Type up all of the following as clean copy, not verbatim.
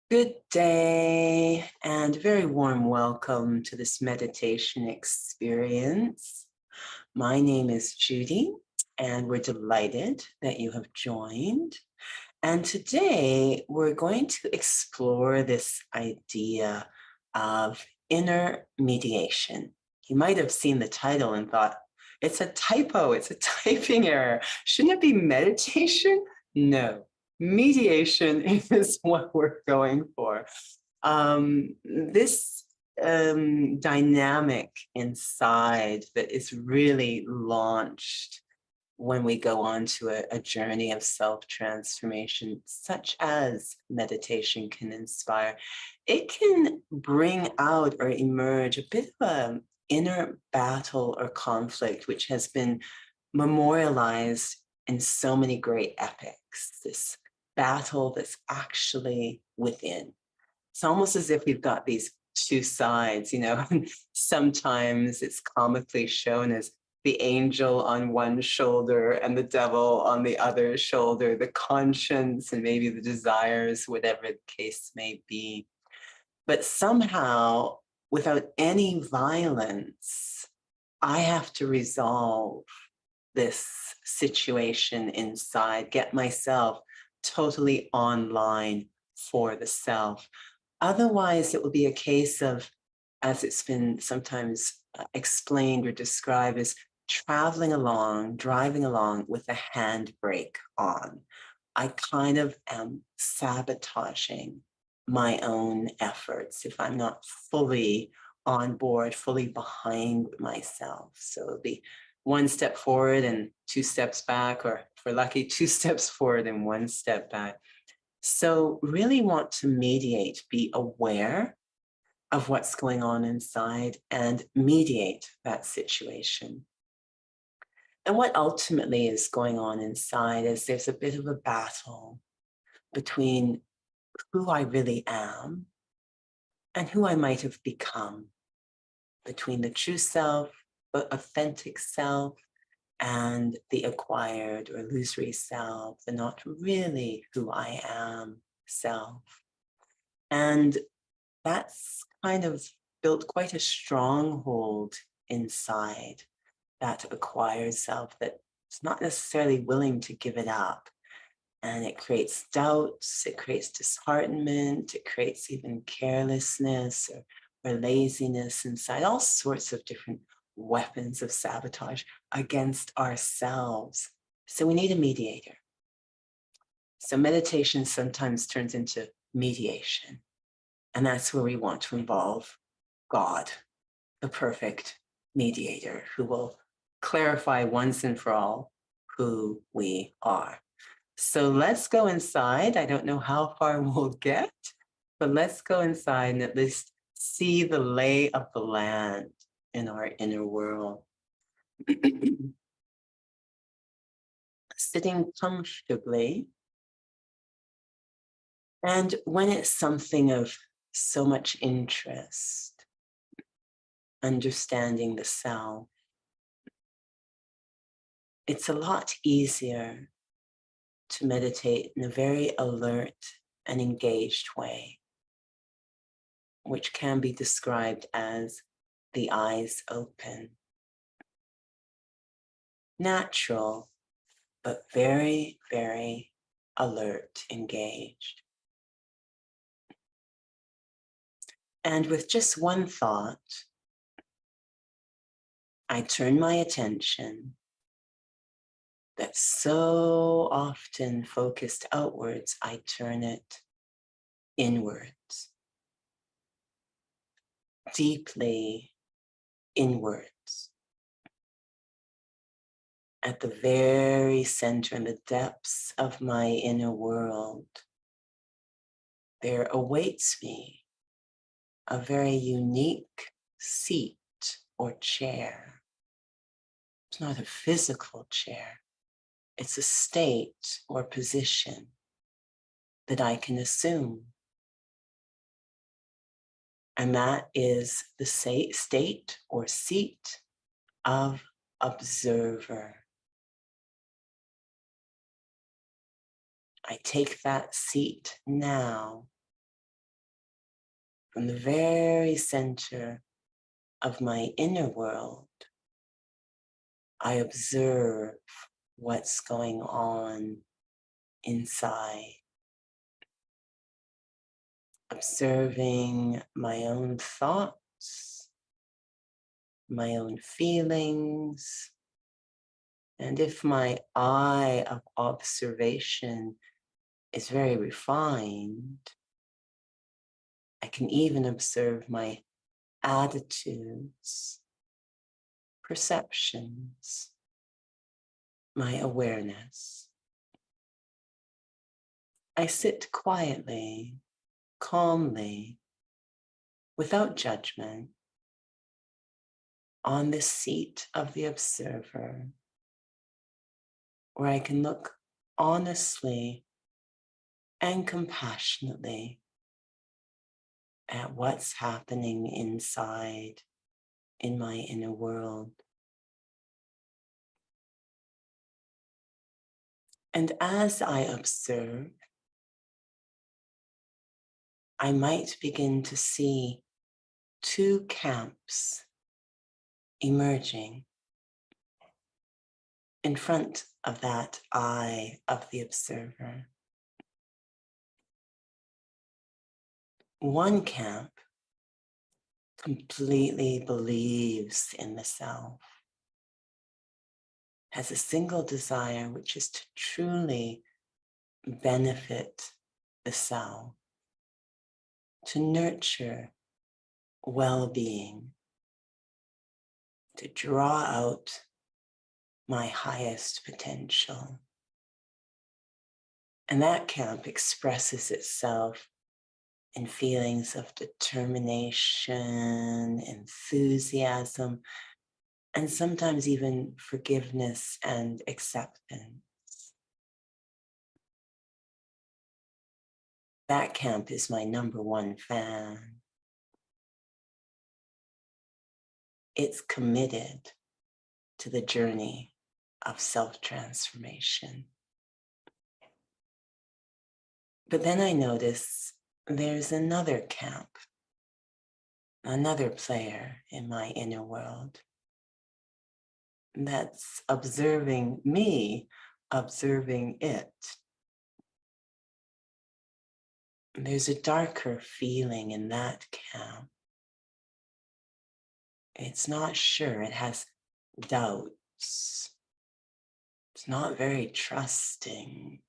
Good day and a very warm welcome to this meditation experience. My name is Judi and we're delighted that you have joined. And today we're going to explore this idea of inner mediation. You might have seen the title and thought, it's a typo, it's a typing error. Shouldn't it be meditation? No, mediation is what we're going for. This dynamic inside that is really launched when we go on to a journey of self-transformation, such as meditation can inspire, it can bring out or emerge a bit of an inner battle or conflict, which has been memorialized in so many great epics, this battle that's actually within. It's almost as if we've got these two sides, and sometimes it's comically shown as the angel on one shoulder and the devil on the other shoulder, the conscience and maybe the desires, whatever the case may be. But somehow, without any violence, I have to resolve this situation inside, get myself totally online for the self. Otherwise, it will be a case of, as it's been sometimes explained or described, as traveling along, driving along with the handbrake on. I kind of am sabotaging my own efforts if I'm not fully on board, fully behind myself. So it'll be one step forward and two steps back, or if we're lucky, two steps forward and one step back. So really want to mediate, be aware of what's going on inside and mediate that situation. And what ultimately is going on inside is there's a bit of a battle between who I really am and who I might have become, between the true self, the authentic self, and the acquired or illusory self, the not really who I am self. And that's kind of built quite a stronghold inside that acquired self that is not necessarily willing to give it up. And it creates doubts, it creates disheartenment, it creates even carelessness or laziness inside, all sorts of different weapons of sabotage against ourselves. So we need a mediator. So meditation sometimes turns into mediation. And that's where we want to involve God, the perfect mediator who will clarify once and for all who we are. So let's go inside. I don't know how far we'll get, but let's go inside and at least see the lay of the land in our inner world. Sitting comfortably. And when it's something of so much interest, understanding the self, it's a lot easier to meditate in a very alert and engaged way, which can be described as the eyes open. Natural, but very, very alert, engaged. And with just one thought, I turn my attention that's so often focused outwards, I turn it inwards, deeply inwards, at the very center, in the depths of my inner world. There awaits me a very unique seat or chair. It's not a physical chair. It's a state or position that I can assume. And that is the state or seat of observer. I take that seat now from the very center of my inner world, I observe what's going on inside, observing my own thoughts, my own feelings, and if my eye of observation is very refined, I can even observe my attitudes, perceptions, my awareness. I sit quietly, calmly, without judgment, on the seat of the observer, where I can look honestly and compassionately at what's happening inside in my inner world. And as I observe, I might begin to see two camps emerging in front of that eye of the observer. One camp completely believes in the self, has a single desire, which is to truly benefit the self, to nurture well-being, to draw out my highest potential. And that camp expresses itself in feelings of determination, enthusiasm, and sometimes even forgiveness and acceptance. That camp is my number one fan. It's committed to the journey of self-transformation. But then I notice there's another camp, another player in my inner world that's observing me, observing it. There's a darker feeling in that camp. It's not sure, it has doubts. It's not very trusting.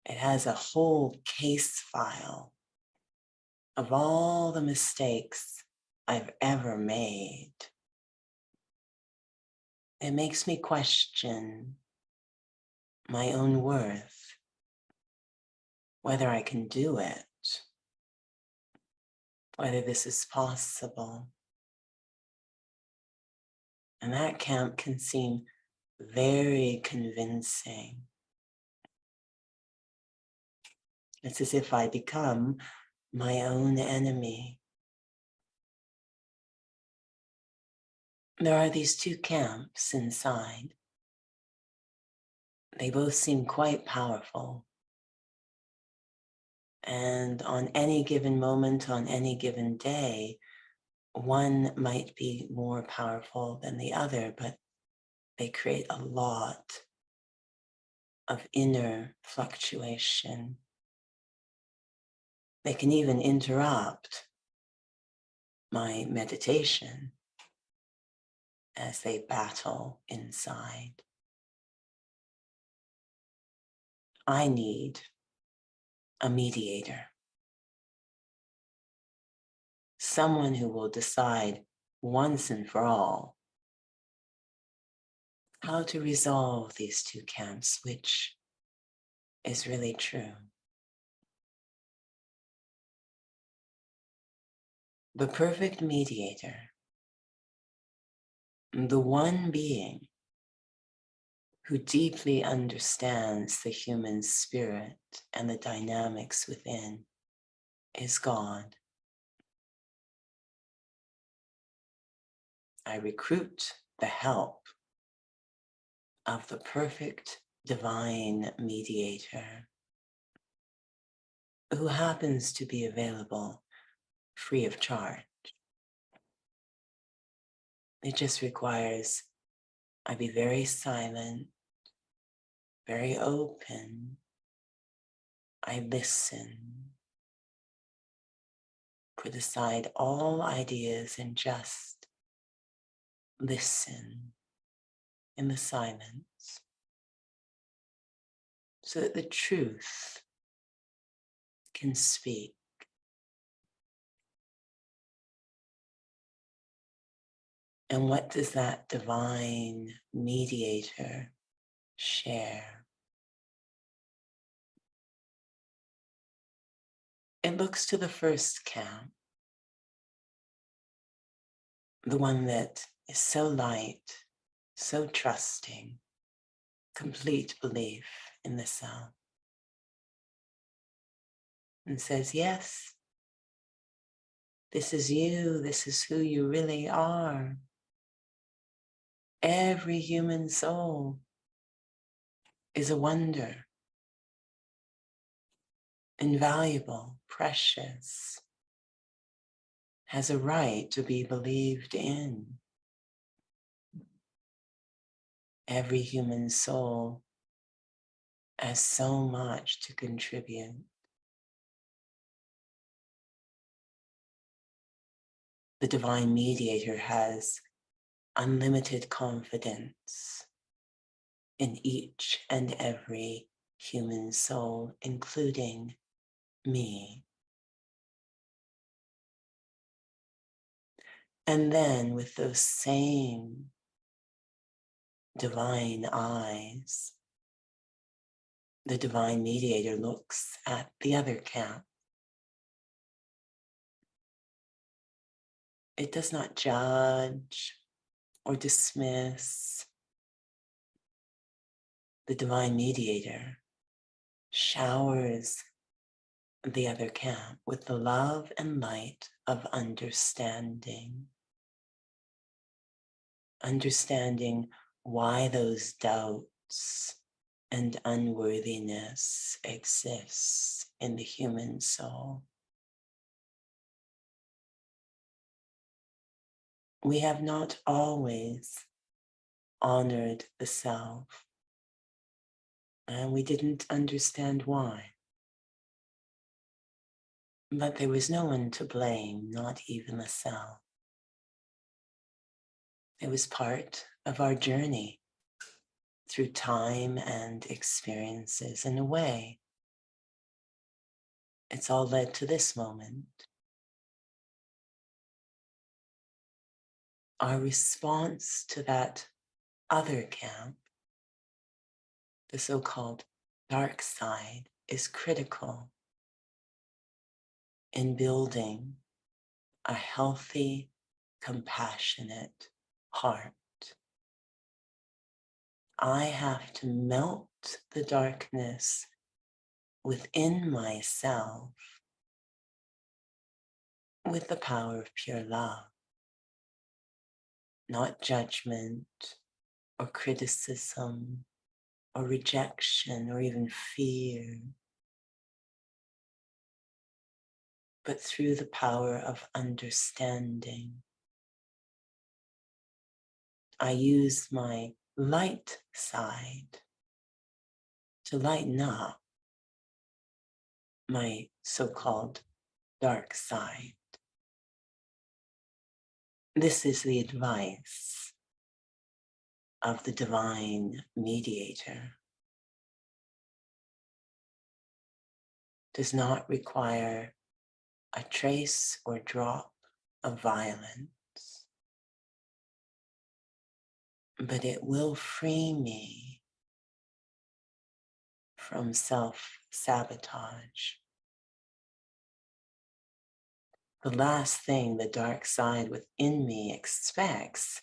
It has a whole case file of all the mistakes I've ever made. It makes me question my own worth, whether I can do it, whether this is possible. And that camp can seem very convincing. It's as if I become my own enemy. There are these two camps inside. They both seem quite powerful. And on any given moment, on any given day, one might be more powerful than the other, but they create a lot of inner fluctuation. They can even interrupt my meditation as they battle inside. I need a mediator, someone who will decide once and for all how to resolve these two camps, which is really true. The perfect mediator, the one being who deeply understands the human spirit and the dynamics within, is God. I recruit the help of the perfect divine mediator, who happens to be available free of charge. It just requires I be very silent, very open. I listen, put aside all ideas and just listen in the silence so that the truth can speak. And what does that divine mediator share? It looks to the first camp, the one that is so light, so trusting, complete belief in the self, and says, yes, this is you, this is who you really are. Every human soul is a wonder, invaluable, precious, has a right to be believed in. Every human soul has so much to contribute. The divine mediator has unlimited confidence in each and every human soul, including me. And then with those same divine eyes, the divine mediator looks at the other camp. It does not judge or dismiss. The divine mediator showers the other camp with the love and light of understanding. Understanding why those doubts and unworthiness exists in the human soul. We have not always honored the self, and we didn't understand why. But there was no one to blame, not even the self. It was part of our journey through time and experiences. In a way, it's all led to this moment. Our response to that other camp, the so-called dark side, is critical in building a healthy, compassionate heart. I have to melt the darkness within myself with the power of pure love, not judgment or criticism or rejection or even fear, but through the power of understanding. I use my light side to lighten up my so-called dark side. This is the advice of the divine mediator. Does not require a trace or drop of violence, but it will free me from self-sabotage. The last thing the dark side within me expects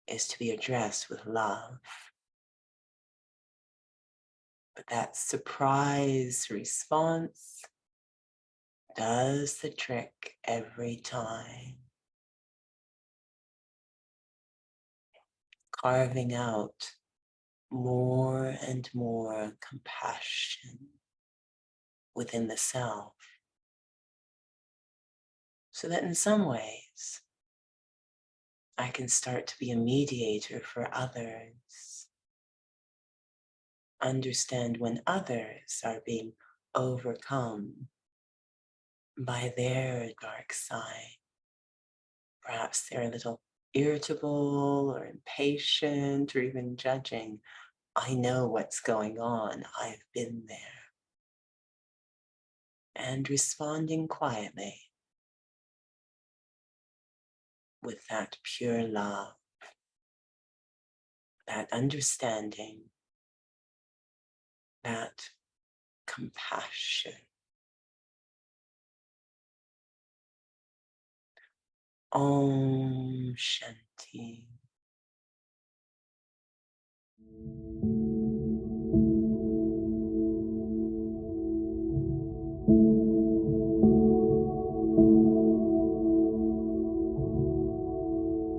is to be addressed with love. But that surprise response does the trick every time. Carving out more and more compassion within the self, so that in some ways I can start to be a mediator for others, understand when others are being overcome by their dark side. Perhaps they're a little irritable or impatient or even judging. I know what's going on. I've been there. And responding quietly with that pure love, that understanding, that compassion. Om Shanti.